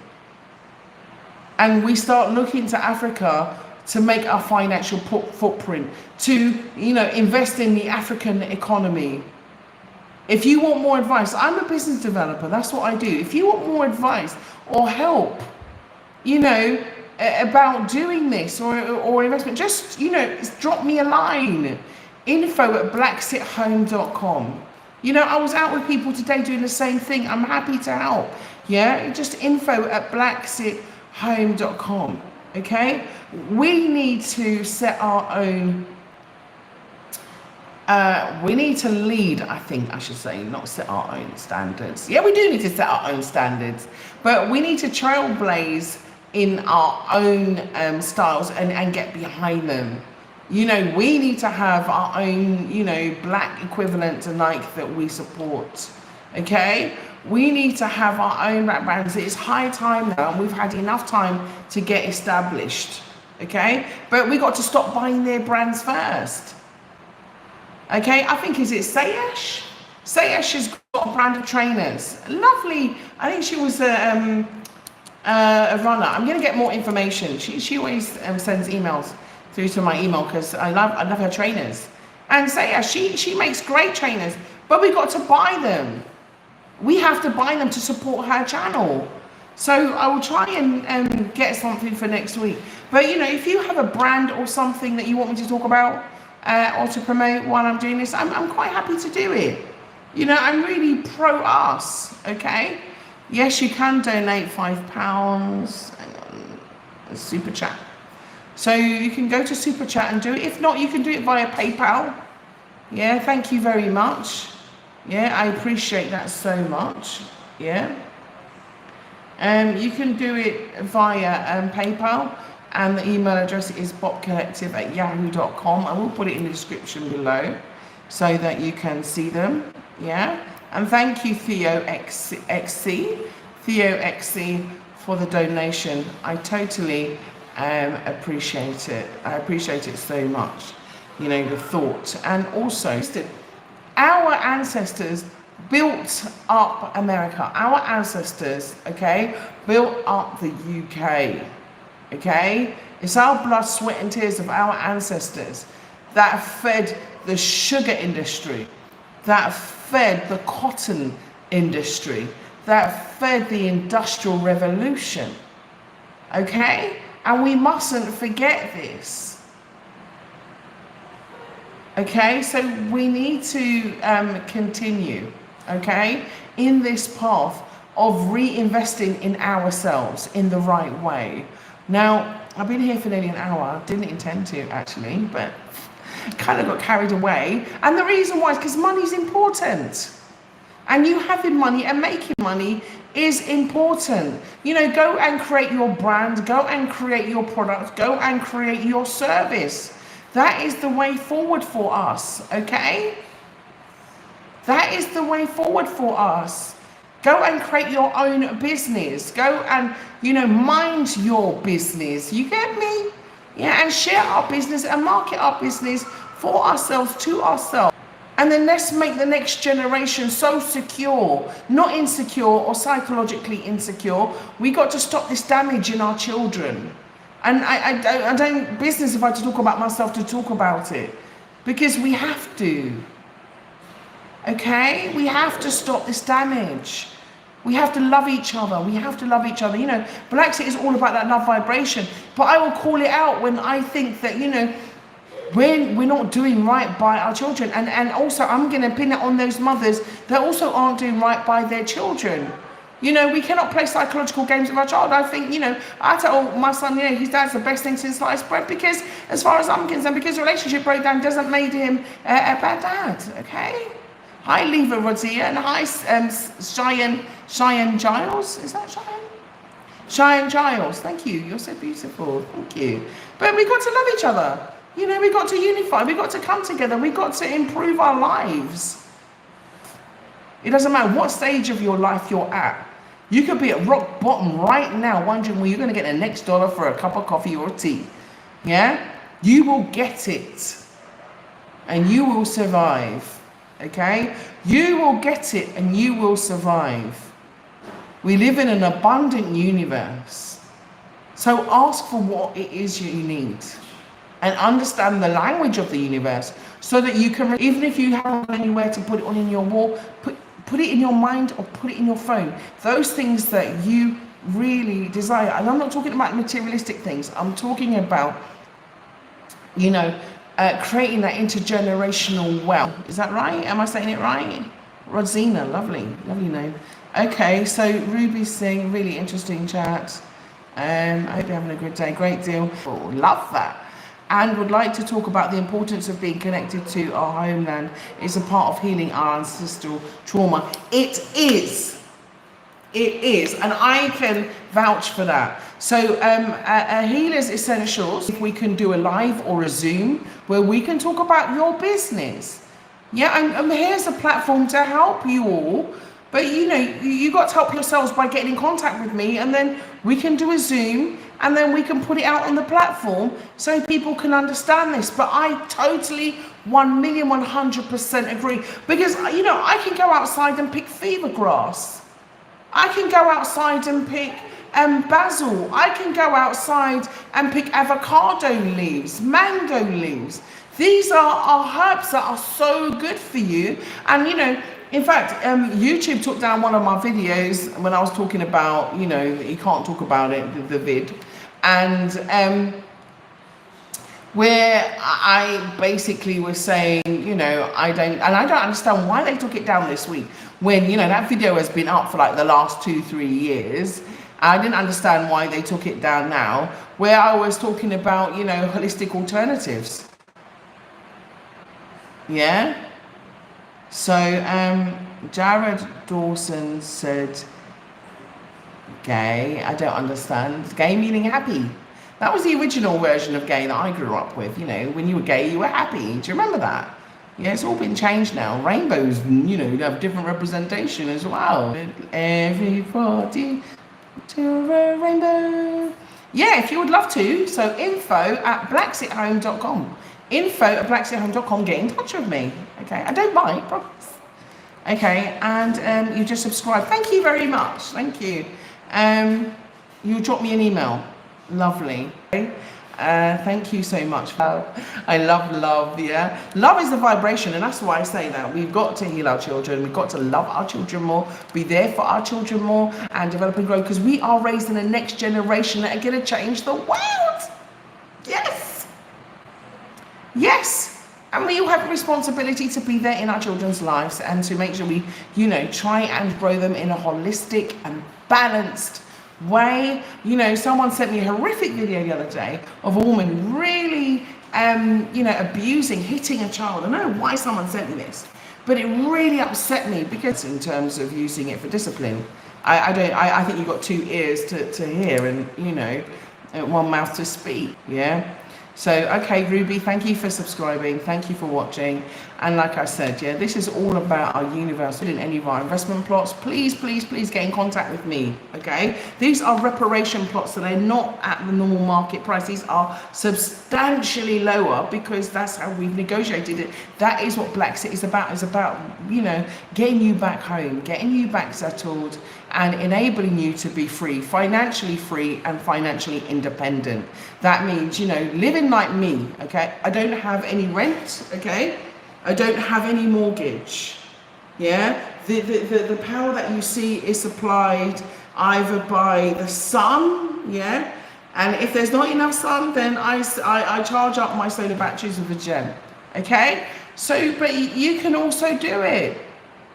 And we start looking to Africa to make our financial footprint, to, invest in the African economy. If you want more advice, I'm a business developer, that's what I do. If you want more advice or help, about doing this or investment, just, drop me a line. info@blaxithome.com. I was out with people today doing the same thing. I'm happy to help. Yeah, just info@blaxithome.com. Okay, we need to set our own. We need to lead, I think I should say, not set our own standards. Yeah, we do need to set our own standards, but we need to trailblaze in our own styles and get behind them. We need to have our own, black equivalent to Nike that we support. Okay? We need to have our own black brands. It's high time now, and we've had enough time to get established. Okay? But we got to stop buying their brands first. Okay? I think, is it Sayesh? Sayesh has got a brand of trainers. Lovely. I think she was a runner. I'm going to get more information. She always sends emails through to my email because I love her trainers. And she makes great trainers, but we got to buy them. We have to buy them to support her channel. So I will try and get something for next week. But if you have a brand or something that you want me to talk about or to promote while I'm doing this, I'm quite happy to do it. I'm really pro us. Okay. Yes, you can donate £5. Hang on, super chat. So you can go to super chat and do it. If not, you can do it via PayPal. Yeah, thank you very much. Yeah, I appreciate that so much. Yeah. You can do it via PayPal, and the email address is botcollective@yahoo.com. I will put it in the description below so that you can see them. Yeah. And thank you, Theo XC, for the donation. I totally appreciate it. I appreciate it so much. The thought. And also, our ancestors built up America. Our ancestors, okay, built up the UK. Okay? It's our blood, sweat and tears of our ancestors that fed the sugar industry, that fed the cotton industry, that fed the industrial revolution. Okay? And we mustn't forget this. Okay? So we need to continue, okay, in this path of reinvesting in ourselves in the right way. Now, I've been here for nearly an hour. Didn't intend to, actually, but kind of got carried away. And the reason why is because money's important. And you having money and making money is important. You know, go and create your brand, go and create your product, go and create your service. That is the way forward for us, okay? That is the way forward for us. Go and create your own business. Go and, you know, mind your business. You get me? Yeah, and share our business and market our business for ourselves, to ourselves. And then let's make the next generation so secure, not insecure or psychologically insecure. We got to stop this damage in our children. And I don't business if I to talk about myself to talk about it, because we have to. Okay, we have to stop this damage. We have to love each other. We have to love each other. You know, BlaXit is all about that love vibration. But I will call it out when I think that, you know, we're not doing right by our children. And also I'm going to pin it on those mothers that also aren't doing right by their children. You know, we cannot play psychological games with our child. I think, you know, I tell my son, you know, his dad's the best thing since sliced bread, because as far as I'm concerned, because relationship breakdown doesn't make him a bad dad, okay? Hi, Leva Rodia, and hi, Cheyenne Giles. Is that Cheyenne? Cheyenne Giles, thank you. You're so beautiful. Thank you. But we got to love each other. You know, we got to unify. We got to come together. We got to improve our lives. It doesn't matter what stage of your life you're at. You could be at rock bottom right now, wondering where you're going to get the next dollar for a cup of coffee or tea. Yeah? You will get it. And you will survive. Okay? You will get it and you will survive. We live in an abundant universe. So ask for what it is you need. And understand the language of the universe, so that you can, even if you haven't anywhere to put it on in your wall, put it in your mind or put it in your phone. Those things that you really desire. And I'm not talking about materialistic things. I'm talking about, you know, creating that intergenerational wealth. Is that right? Am I saying it right? Rodzina, lovely, lovely name. Okay, so Ruby's saying really interesting chat. I hope you're having a good day. Great deal. Oh, love that. And would like to talk about the importance of being connected to our homeland. It's a part of healing our ancestral trauma. It is. It is. And I can vouch for that. So Healers Essentials, if we can do a live or a Zoom where we can talk about your business. Yeah, and here's a platform to help you all. But, you know, you got to help yourselves by getting in contact with me, and then we can do a Zoom, and then we can put it out on the platform so people can understand this. But I totally 1,100% agree, because, you know, I can go outside and pick fever grass. I can go outside and pick basil. I can go outside and pick avocado leaves, mango leaves. These are herbs that are so good for you. And, you know, in fact, YouTube took down one of my videos when I was talking about, you know, you can't talk about it, the vid. And where I basically was saying, you know, I don't understand why they took it down this week, when, you know, that video has been up for like the last 2-3 years. I didn't understand why they took it down now, where I was talking about, you know, holistic alternatives. Yeah. So Jared Dawson said, gay, I don't understand. Gay meaning happy. That was the original version of gay that I grew up with. You know, when you were gay, you were happy. Do you remember that? Yeah, it's all been changed now. Rainbows, you know, have different representation as well. Everybody to a rainbow. Yeah, if you would love to. So info@blaxithome.com. info@blaxithome.com. Get in touch with me. Okay, I don't bite, promise. Okay, and you just subscribe. Thank you very much. Thank you. You drop me an email. Lovely. Okay. Thank you so much. I love love, yeah. Love is the vibration, and that's why I say that we've got to heal our children. We've got to love our children more, be there for our children more, and develop and grow, because we are raising the next generation that are going to change the world. Yes. Yes. And we all have a responsibility to be there in our children's lives and to make sure we, try and grow them in a holistic and balanced way. Someone sent me a horrific video the other day of a woman really, abusing, hitting a child. I don't know why someone sent me this, but it really upset me, because in terms of using it for discipline, I think you've got two ears to hear and, one mouth to speak. Yeah. So, okay, Ruby, thank you for subscribing. Thank you for watching. And like I said, yeah, this is all about our universe. In any of our investment plots, please, please, please get in contact with me, okay? These are reparation plots, so they're not at the normal market price. These are substantially lower, because that's how we've negotiated it. That is what BlaXit is about. It's about, getting you back home, getting you back settled, and enabling you to be free and financially independent. That means, living like me, okay? I don't have any rent, okay? I don't have any mortgage, yeah? The power that you see is supplied either by the sun, yeah? And if there's not enough sun, then I charge up my solar batteries with a gem, okay? So, but you can also do it.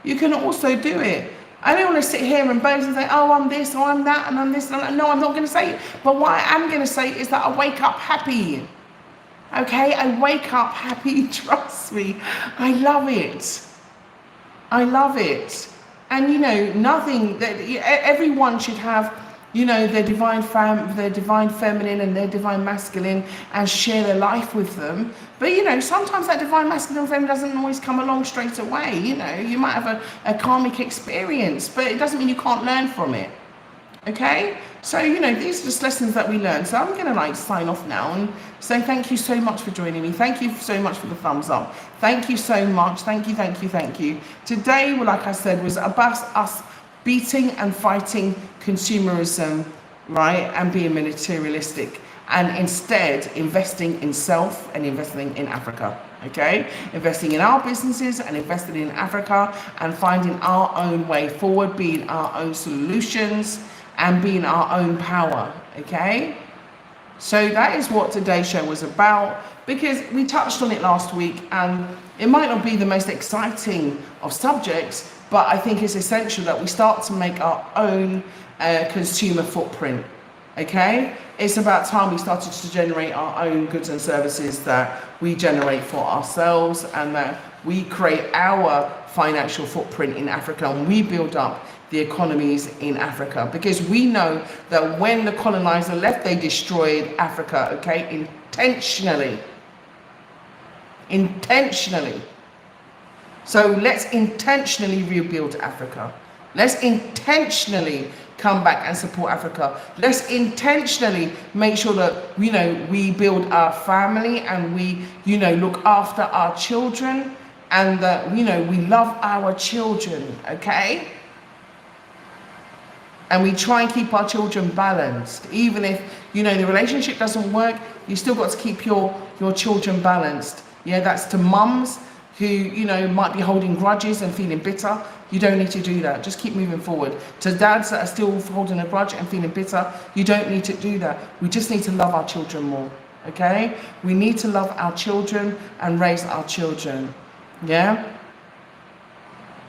You can also do it. I don't want to sit here and boast and say, oh, I'm this, or I'm that, and I'm this, and no, I'm not going to say it. But what I am going to say is that I wake up happy. Okay, I wake up happy, trust me. I love it. I love it. And nothing that everyone should have, their divine feminine and their divine masculine, and share their life with them. But sometimes that divine masculine feminine doesn't always come along straight away. You might have a karmic experience, but it doesn't mean you can't learn from it. Okay, so these are just lessons that we learn. So I'm gonna sign off now and say thank you so much for joining me. Thank you so much for the thumbs up. Thank you so much. Thank you, thank you, thank you. Today, well, like I said, was about us beating and fighting consumerism, right, and being materialistic, and instead investing in self and investing in Africa. Okay, investing in our businesses and investing in Africa, and finding our own way forward, being our own solutions, and being our own power. Okay, so that is what today's show was about, because we touched on it last week, and it might not be the most exciting of subjects, but I think it's essential that we start to make our own consumer footprint. Okay, it's about time we started to generate our own goods and services that we generate for ourselves, and that we create our financial footprint in Africa, and we build up the economies in Africa, because we know that when the colonizer left, they destroyed Africa, okay, intentionally. So let's intentionally rebuild Africa. Let's intentionally come back and support Africa. Let's intentionally make sure that we build our family, and we look after our children, and that we love our children, okay? And we try and keep our children balanced. Even if the relationship doesn't work, you still got to keep your children balanced. Yeah, that's to mums who might be holding grudges and feeling bitter. You don't need to do that. Just keep moving forward. To dads that are still holding a grudge and feeling bitter, you don't need to do that. We just need to love our children more, okay? We need to love our children and raise our children, yeah?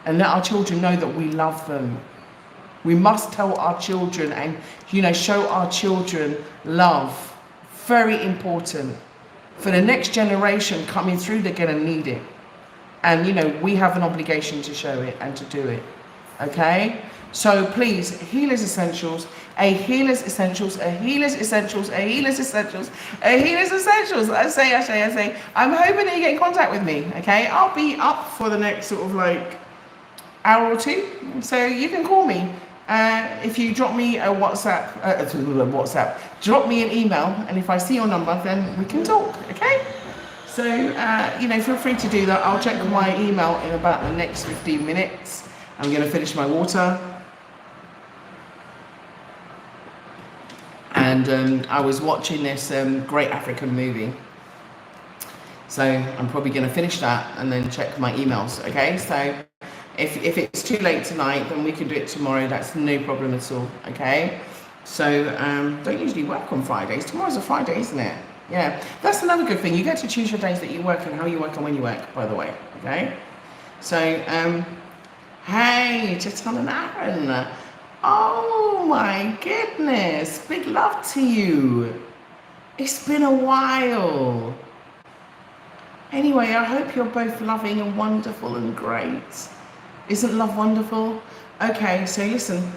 And let our children know that we love them. We must tell our children and, show our children love. Very important. For the next generation coming through, they're going to need it. And, we have an obligation to show it and to do it. Okay? So please, Healers Essentials, a Healers Essentials, a Healers Essentials, a Healers Essentials, a Healers Essentials. I say, I'm hoping that you get in contact with me. Okay? I'll be up for the next sort of hour or two. So you can call me. If you drop me a WhatsApp, drop me an email, and if I see your number, then we can talk, okay? So, feel free to do that. I'll check my email in about the next 15 minutes. I'm going to finish my water. And And I was watching this great African movie. So I'm probably going to finish that and then check my emails. Okay, so if it's too late tonight, then we can do it tomorrow. That's no problem at all. Okay, so don't usually work on Fridays. Tomorrow's a Friday, isn't it? Yeah, that's another good thing. You get to choose your days that you work and how you work and when you work, by the way. Okay, so hey, Chetan and Aaron. Oh my goodness, big love to you. It's been a while. Anyway, I hope you're both loving and wonderful and great. Isn't love wonderful? Okay, so listen,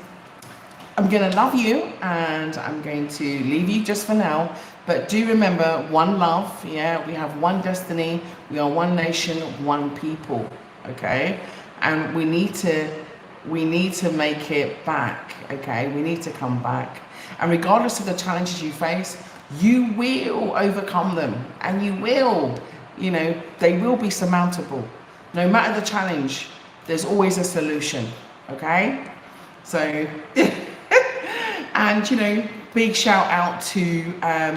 I'm going to love you and I'm going to leave you just for now. But do remember, one love, yeah, we have one destiny, we are one nation, one people, okay? And we need to make it back, okay? We need to come back. And regardless of the challenges you face, you will overcome them, and you will, you know, they will be surmountable. No matter the challenge, there's always a solution, okay? So, and you know, big shout out to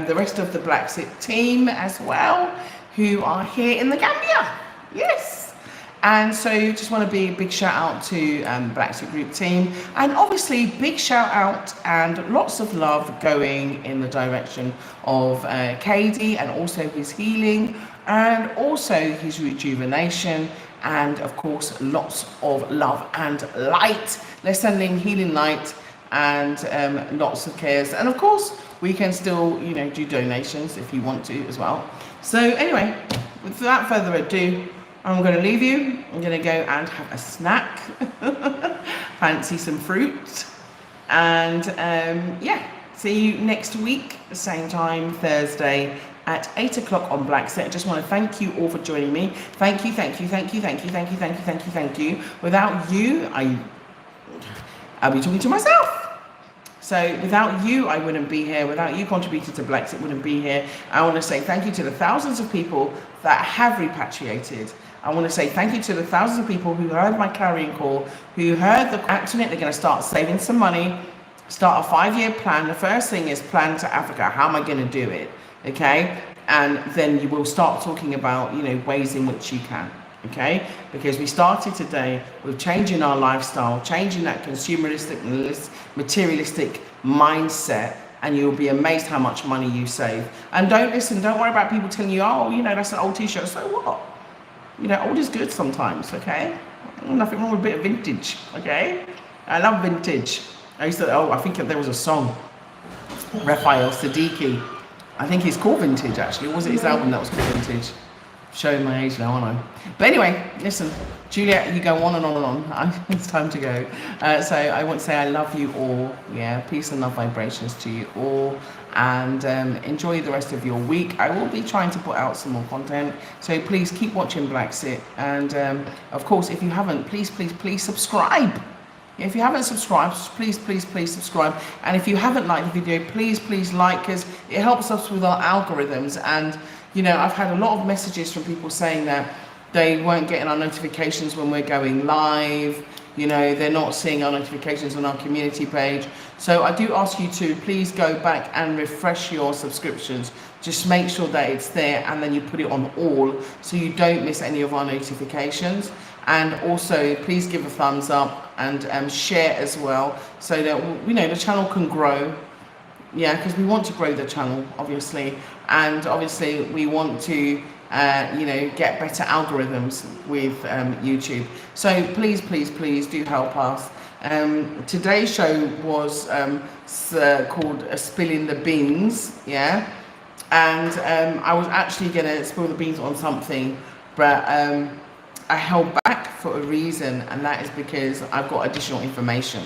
the rest of the BlaXit team as well, who are here in the Gambia, yes. And so just want to be a big shout out to BlaXit group team, and obviously big shout out and lots of love going in the direction of KD and also his healing and also his rejuvenation, and of course lots of love and light. Let's send in healing light and lots of cares, and of course we can still, you know, do donations if you want to as well. So anyway, without further ado, I'm going to leave you. I'm going to go and have a snack, fancy some fruit, and yeah, see you next week, same time, Thursday at 8 o'clock on BlaXit. I just want to thank you all for joining me. Thank you, thank you, thank you, thank you, thank you, thank you, thank you, thank you. Without you, I'll be talking to myself. So without you, I wouldn't be here. Without you contributing to BlaXit, wouldn't be here. I want to say thank you to the thousands of people that have repatriated. I want to say thank you to the thousands of people who heard my clarion call, who heard the action it. They're going to start saving some money, start a 5-year plan. The first thing is plan to Africa. How am I going to do it? Okay. And then you will start talking about, you know, ways in which you can. Okay, because we started today with changing our lifestyle, changing that consumeristic, materialistic mindset, and you'll be amazed how much money you save. And don't worry about people telling you, oh, you know, that's an old t-shirt. So what? You know, old is good sometimes, okay? Nothing wrong with a bit of vintage, okay? I love vintage. I think there was a song, Raphael Siddiqui. I think it's called Vintage, actually. Was it his album that was called Vintage? Showing my age now, aren't I? But anyway, listen, Juliet, you go on and on and on. It's time to go. So I want to say I love you all. Yeah, peace and love vibrations to you all. And enjoy the rest of your week. I will be trying to put out some more content. So please keep watching BlaXit. And of course, if you haven't, please subscribe. If you haven't subscribed, please subscribe. And if you haven't liked the video, please like, because it helps us with our algorithms. And you know, I've had a lot of messages from people saying that they weren't getting our notifications when we're going live. You know, they're not seeing our notifications on our community page. So I do ask you to please go back and refresh your subscriptions. Just make sure that it's there, and then you put it on all so you don't miss any of our notifications. And also, please give a thumbs up and share as well, so that, you know, the channel can grow. Yeah, because we want to grow the channel, obviously, and obviously we want to, you know, get better algorithms with YouTube. So please do help us. Today's show was called Spilling the Beans, yeah, and I was actually gonna spill the beans on something, but I held back for a reason, and that is because I've got additional information.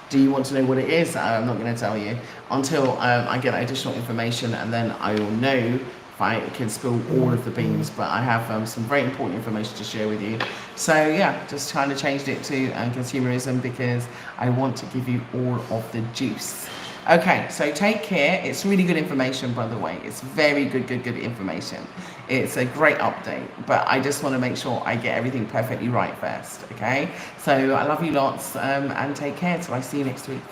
Do you want to know what it is? I'm not going to tell you until I get additional information, and then I will know if I can spill all of the beans. But I have some very important information to share with you. So yeah, just kind of changed it to consumerism because I want to give you all of the juice. Okay, so take care. It's really good information, by the way. It's very good information. It's a great update, but I just want to make sure I get everything perfectly right first, okay? So I love you lots, and take care till I see you next week.